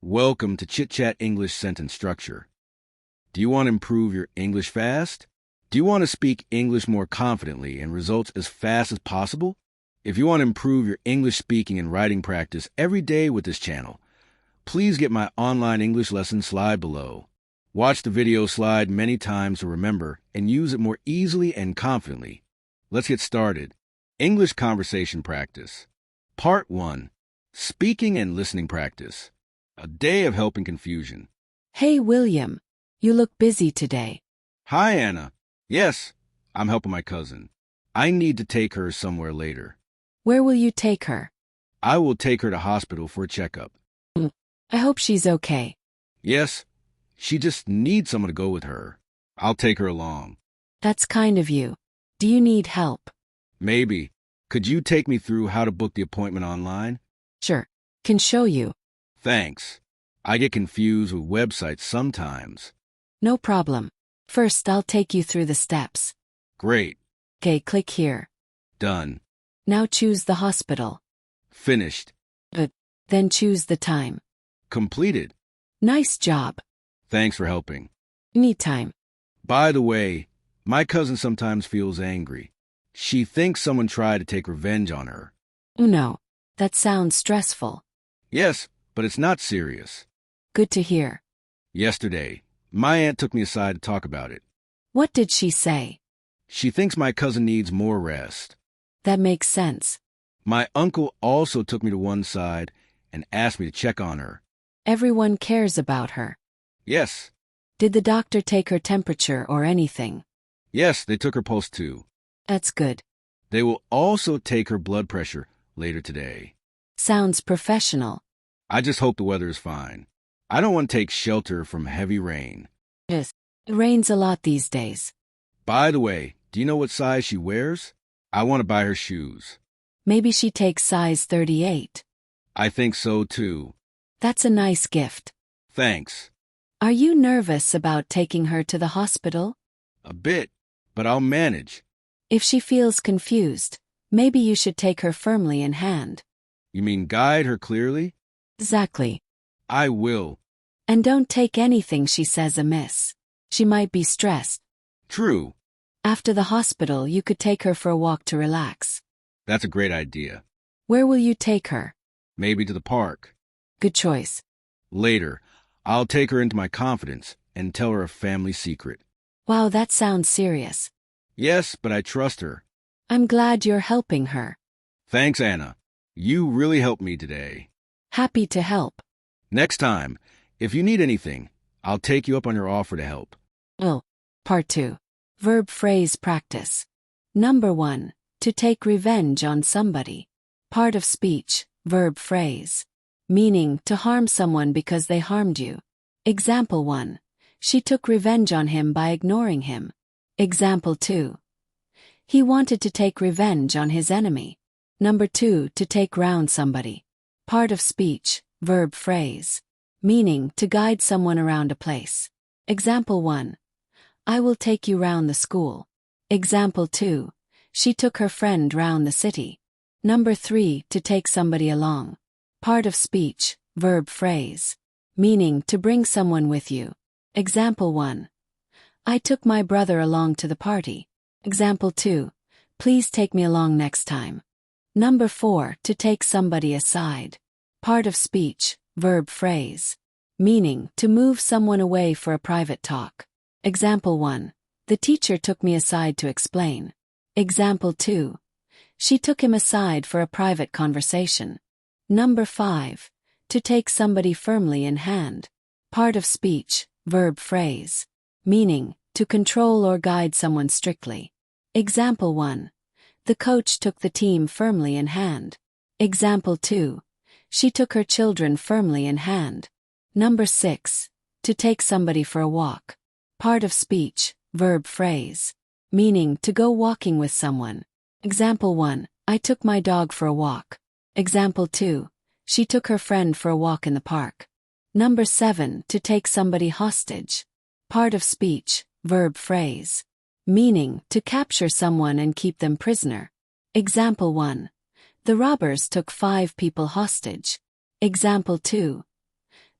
Welcome to Chitchat English Sentence Structure. Do you want to improve your English fast? Do you want to speak English more confidently and results as fast as possible? If you want to improve your English speaking and writing practice every day with this channel, please get my online English lesson slide below. Watch the video slide many times to remember and use it more easily and confidently. Let's get started. English conversation practice. Part 1. Speaking and listening practice. A day of helping confusion. Hey, William. You look busy today. Hi, Anna. Yes, I'm helping my cousin. I need to take her somewhere later. Where will you take her? I will take her to hospital for a checkup. I hope she's okay. Yes, she just needs someone to go with her. I'll take her along. That's kind of you. Do you need help? Maybe. Could you take me through how to book the appointment online? Sure. Can show you. Thanks. I get confused with websites sometimes. No problem. First, I'll take you through the steps. Great. Okay, click here. Done. Now choose the hospital. Finished. Then choose the time. Completed. Nice job. Thanks for helping. Anytime. By the way, my cousin sometimes feels angry. She thinks someone tried to take revenge on her. No. That sounds stressful. Yes, but it's not serious. Good to hear. Yesterday, my aunt took me aside to talk about it. What did she say? She thinks my cousin needs more rest. That makes sense. My uncle also took me to one side and asked me to check on her. Everyone cares about her. Yes. Did the doctor take her temperature or anything? Yes, they took her pulse too. That's good. They will also take her blood pressure later today. Sounds professional. I just hope the weather is fine. I don't want to take shelter from heavy rain. Yes. It rains a lot these days. By the way, do you know what size she wears? I want to buy her shoes. Maybe she takes size 38. I think so too. That's a nice gift. Thanks. Are you nervous about taking her to the hospital? A bit, but I'll manage. If she feels confused, maybe you should take her firmly in hand. You mean guide her clearly? Exactly. I will. And don't take anything she says amiss. She might be stressed. True. After the hospital, you could take her for a walk to relax. That's a great idea. Where will you take her? Maybe to the park. Good choice. Later, I'll take her into my confidence and tell her a family secret. Wow, that sounds serious. Yes, but I trust her. I'm glad you're helping her. Thanks, Anna. You really helped me today. Happy to help. Next time, if you need anything, I'll take you up on your offer to help. Part 2. Verb phrase practice. Number 1. To take revenge on somebody. Part of speech, verb phrase. Meaning, to harm someone because they harmed you. Example 1. She took revenge on him by ignoring him. Example 2. He wanted to take revenge on his enemy. Number 2. To take round somebody. Part of speech, verb phrase. Meaning, to guide someone around a place. Example 1. I will take you round the school. Example 2. She took her friend round the city. Number 3. To take somebody along. Part of speech, verb phrase. Meaning, to bring someone with you. Example 1. I took my brother along to the party. Example 2. Please take me along next time. Number 4. To take somebody aside. Part of speech, verb phrase. Meaning, to move someone away for a private talk. Example 1. The teacher took me aside to explain. Example 2. She took him aside for a private conversation. Number 5. To take somebody firmly in hand. Part of speech, verb phrase. Meaning, to control or guide someone strictly. Example 1. The coach took the team firmly in hand. Example 2. She took her children firmly in hand. Number 6. To take somebody for a walk. Part of speech, verb phrase. Meaning, to go walking with someone. Example 1. I took my dog for a walk. Example 2. She took her friend for a walk in the park. Number 7. To take somebody hostage. Part of speech, verb phrase. Meaning, to capture someone and keep them prisoner. Example 1. The robbers took 5 people hostage. Example 2.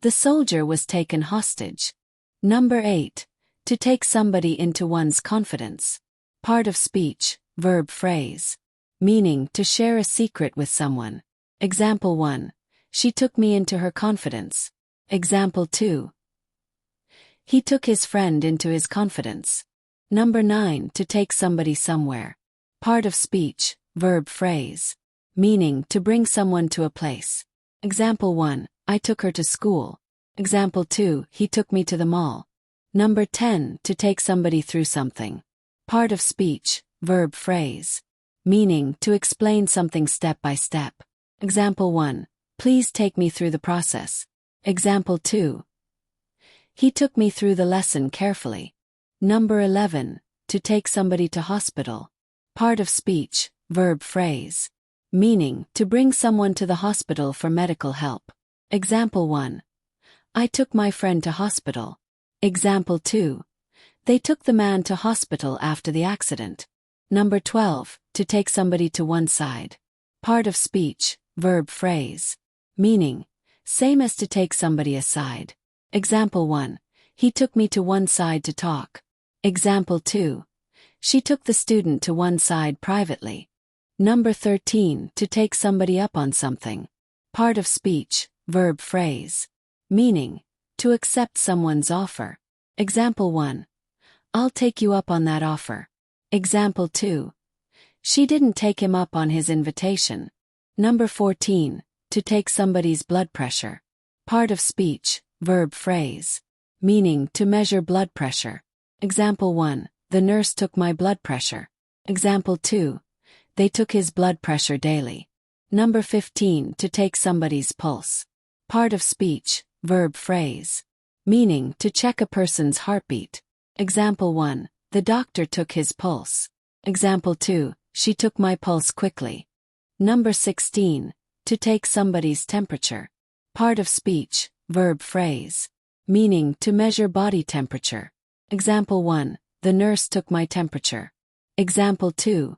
The soldier was taken hostage. Number 8. To take somebody into one's confidence. Part of speech, verb phrase. Meaning to share a secret with someone. Example 1. She took me into her confidence. Example 2. He took his friend into his confidence. Number 9. To take somebody somewhere. Part of speech, verb phrase. Meaning to bring someone to a place. Example 1. I took her to school. Example 2. He took me to the mall. Number 10. To take somebody through something. Part of speech, verb phrase. Meaning to explain something step by step. Example 1. Please take me through the process. Example 2. He took me through the lesson carefully. Number 11. To take somebody to hospital. Part of speech, verb phrase. Meaning to bring someone to the hospital for medical help. Example 1. I took my friend to hospital. Example 2. They took the man to hospital after the accident. Number 12. To take somebody to one side. Part of speech, verb phrase. Meaning, same as to take somebody aside. Example 1. He took me to one side to talk. Example 2. She took the student to one side privately. Number 13. To take somebody up on something. Part of speech, verb phrase. Meaning, to accept someone's offer. Example 1. I'll take you up on that offer. Example 2. She didn't take him up on his invitation. Number 14. To take somebody's blood pressure. Part of speech, verb phrase. Meaning to measure blood pressure. Example 1. The nurse took my blood pressure. Example 2. They took his blood pressure daily. Number 15. To take somebody's pulse. Part of speech, verb phrase. Meaning to check a person's heartbeat. Example 1. The doctor took his pulse. Example 2. She took my pulse quickly. Number 16. To take somebody's temperature. Part of speech, verb phrase. Meaning to measure body temperature. Example 1. The nurse took my temperature. Example 2.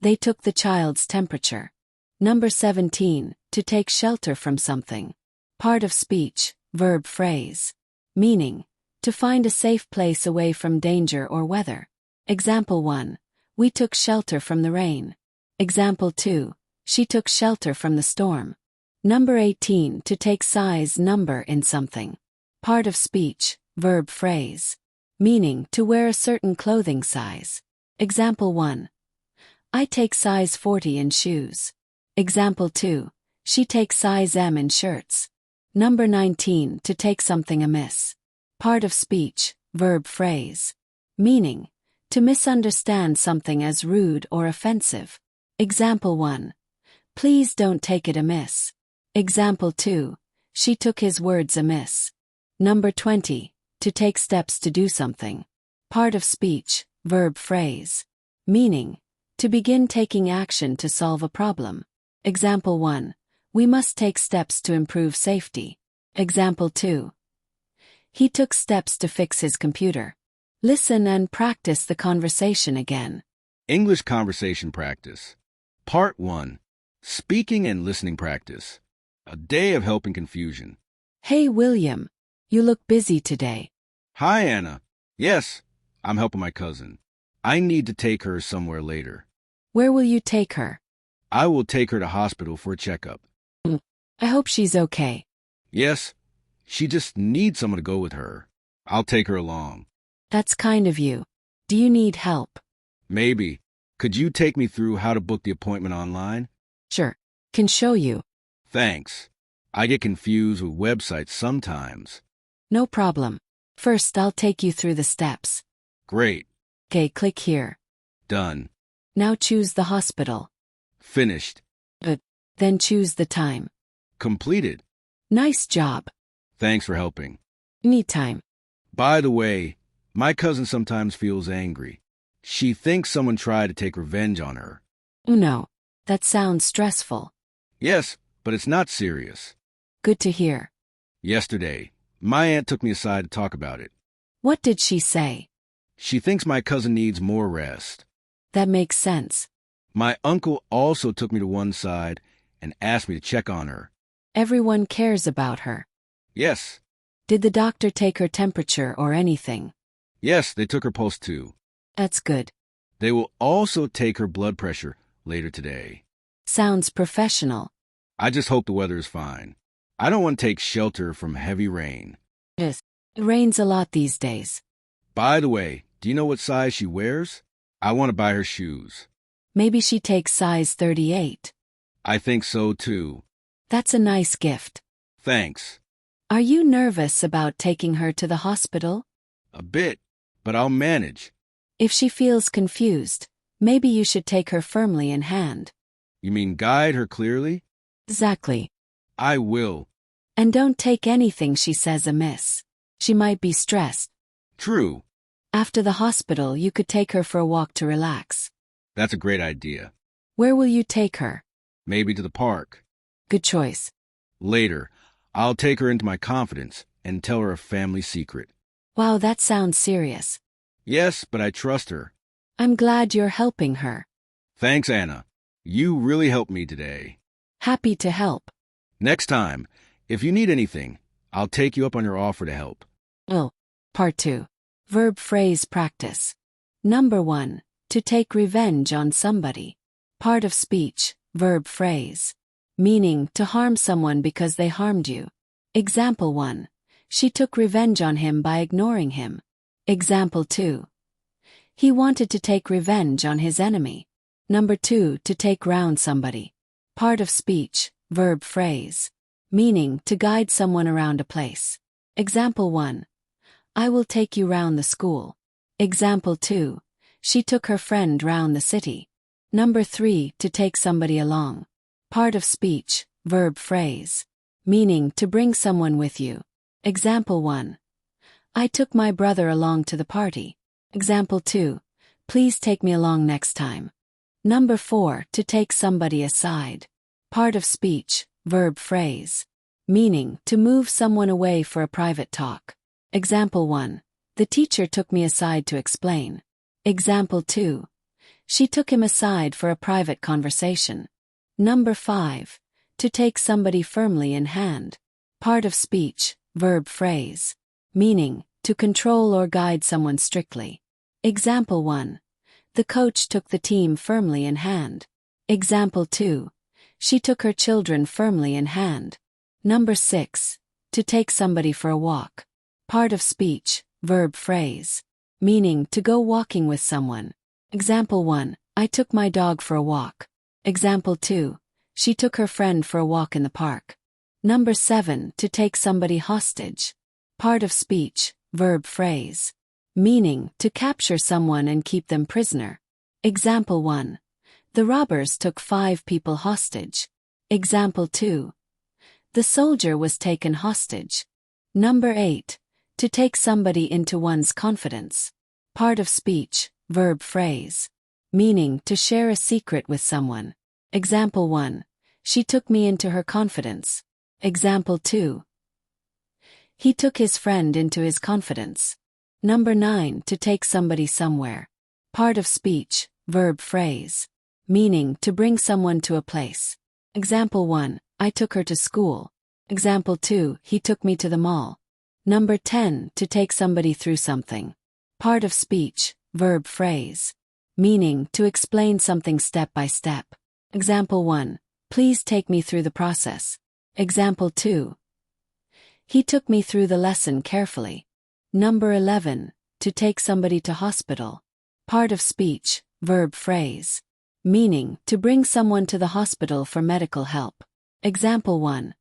They took the child's temperature. Number 17. To take shelter from something. Part of speech, verb phrase. Meaning, to find a safe place away from danger or weather. Example 1. We took shelter from the rain. Example 2. She took shelter from the storm. Number 18. To take size number in something. Part of speech, verb phrase. Meaning to wear a certain clothing size. Example 1. I take size 40 in shoes. Example 2. She takes size M in shirts. Number 19. To take something amiss. Part of speech, verb phrase. Meaning, to misunderstand something as rude or offensive. Example 1. Please don't take it amiss. Example 2. She took his words amiss. Number 20. To take steps to do something. Part of speech, verb phrase. Meaning, to begin taking action to solve a problem. Example 1. We must take steps to improve safety. Example 2. He took steps to fix his computer. Listen and practice the conversation again. English conversation practice. Part 1. Speaking and listening practice. A day of help and confusion. Hey William, you look busy today. Hi, Anna. Yes, I'm helping my cousin. I need to take her somewhere later. Where will you take her? I will take her to hospital for a checkup. I hope she's okay. Yes, she just needs someone to go with her. I'll take her along. That's kind of you. Do you need help? Maybe. Could you take me through how to book the appointment online? Sure. Can show you. Thanks. I get confused with websites sometimes. No problem. First, I'll take you through the steps. Great. Okay, click here. Done. Now choose the hospital. Finished. Then choose the time. Completed. Nice job. Thanks for helping. Anytime. By the way, my cousin sometimes feels angry. She thinks someone tried to take revenge on her. No, that sounds stressful. Yes, but it's not serious. Good to hear. Yesterday, my aunt took me aside to talk about it. What did she say? She thinks my cousin needs more rest. That makes sense. My uncle also took me to one side and asked me to check on her. Everyone cares about her. Yes, Did the doctor take her temperature or anything? Yes, they took her pulse too. That's good. They will also take her blood pressure later today. Sounds professional. I just hope the weather is fine. I don't want to take shelter from heavy rain. Yes. It rains a lot these days. By the way, do you know what size she wears? I want to buy her shoes. Maybe she takes size 38. I think so too. That's a nice gift. Thanks. Are you nervous about taking her to the hospital? A bit, but I'll manage. If she feels confused, maybe you should take her firmly in hand. You mean guide her clearly? Exactly. I will. And don't take anything she says amiss. She might be stressed. True. After the hospital, you could take her for a walk to relax. That's a great idea. Where will you take her? Maybe to the park. Good choice. Later, I'll take her into my confidence and tell her a family secret. Wow, that sounds serious. Yes, but I trust her. I'm glad you're helping her. Thanks, Anna. You really helped me today. Happy to help. Next time, if you need anything, I'll take you up on your offer to help. Oh. Part 2. Verb phrase practice. Number 1. To take revenge on somebody. Part of speech, verb phrase. Meaning, to harm someone because they harmed you. Example 1. She took revenge on him by ignoring him. Example 2. He wanted to take revenge on his enemy. Number 2. To take round somebody. Part of speech, verb phrase. Meaning, to guide someone around a place. Example 1. I will take you round the school. Example 2. She took her friend round the city. Number 3. To take somebody along. Part of speech, verb phrase. Meaning, to bring someone with you. Example 1. I took my brother along to the party. Example 2. Please take me along next time. Number 4. To take somebody aside. Part of speech, verb phrase. Meaning, to move someone away for a private talk. Example 1. The teacher took me aside to explain. Example 2. She took him aside for a private conversation. Number 5. To take somebody firmly in hand. Part of speech, verb phrase. Meaning, to control or guide someone strictly. Example 1. The coach took the team firmly in hand. Example 2. She took her children firmly in hand. Number 6. To take somebody for a walk. Part of speech, verb phrase. Meaning, to go walking with someone. Example 1. I took my dog for a walk. Example 2. She took her friend for a walk in the park. Number 7. To take somebody hostage. Part of speech, verb phrase. Meaning, to capture someone and keep them prisoner. Example 1. The robbers took 5 people hostage. Example 2. The soldier was taken hostage. Number 8. To take somebody into one's confidence. Part of speech, verb phrase. Meaning, to share a secret with someone. Example 1. She took me into her confidence. Example 2. He took his friend into his confidence. Number 9. To take somebody somewhere. Part of speech, verb phrase. Meaning, to bring someone to a place. Example 1. I took her to school. Example 2. He took me to the mall. Number 10. To take somebody through something. Part of speech, verb phrase. Meaning, to explain something step by step. Example 1. Please take me through the process. Example 2. He took me through the lesson carefully. Number 11. To take somebody to hospital. Part of speech, verb phrase. Meaning, to bring someone to the hospital for medical help. Example 1.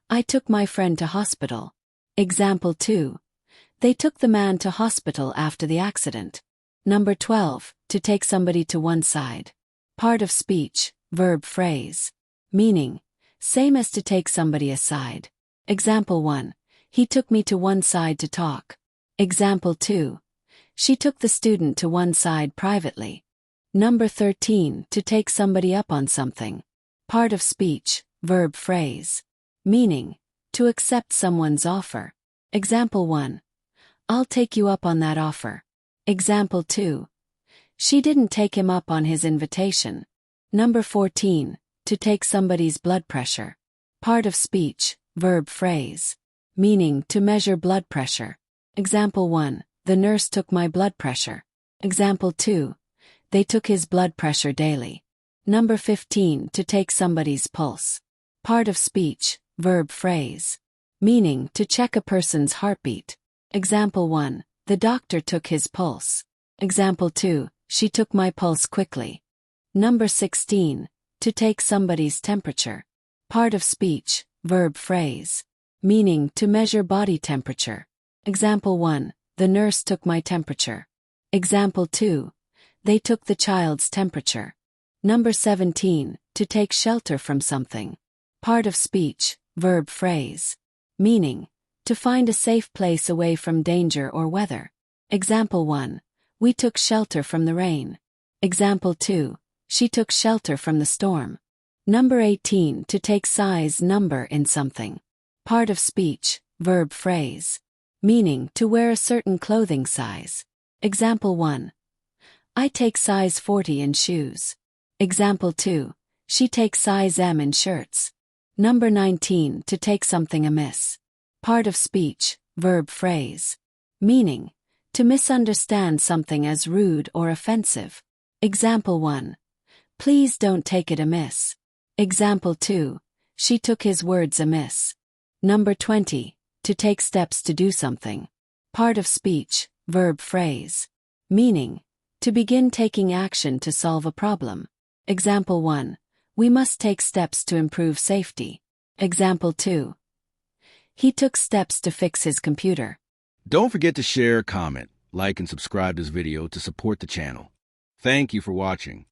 I took my friend to hospital. Example 2. They took the man to hospital after the accident. Number 12. To take somebody to one side. Part of speech, verb phrase. Meaning, same as to take somebody aside. Example 1. He took me to one side to talk. Example 2. She took the student to one side privately. Number 13. To take somebody up on something. Part of speech, verb phrase. Meaning, to accept someone's offer. Example 1. I'll take you up on that offer. Example 2. She didn't take him up on his invitation. Number 14. To take somebody's blood pressure. Part of speech, verb phrase. meaning to measure blood pressure. Example 1, the nurse took my blood pressure. Example 2, they took his blood pressure daily. Number 15, to take somebody's pulse. Part of speech, verb phrase. Meaning to check a person's heartbeat. Example 1, the doctor took his pulse. Example 2, she took my pulse quickly. Number 16, to take somebody's temperature. Part of speech, verb phrase. Meaning to measure body temperature. Example 1, the nurse took my temperature. Example 2, they took the child's temperature. Number 17, to take shelter from something. Part of speech, verb phrase. Meaning to find a safe place away from danger or weather. Example 1, we took shelter from the rain. Example 2, she took shelter from the storm. Number 18, to take size number in something. Part of speech, verb phrase. Meaning to wear a certain clothing size. Example 1, I take size 40 in shoes. Example 2, she takes size M in shirts. Number 19, to take something amiss. Part of speech, verb phrase. Meaning to misunderstand something as rude or offensive. Example 1, please don't take it amiss. Example 2, she took his words amiss. Number 20, to take steps to do something. Part of speech, verb phrase. Meaning to begin taking action to solve a problem. Example 1, we must take steps to improve safety. Example 2, he took steps to fix his computer. Don't forget to share, comment, like, and subscribe this video to support the channel. Thank you for watching.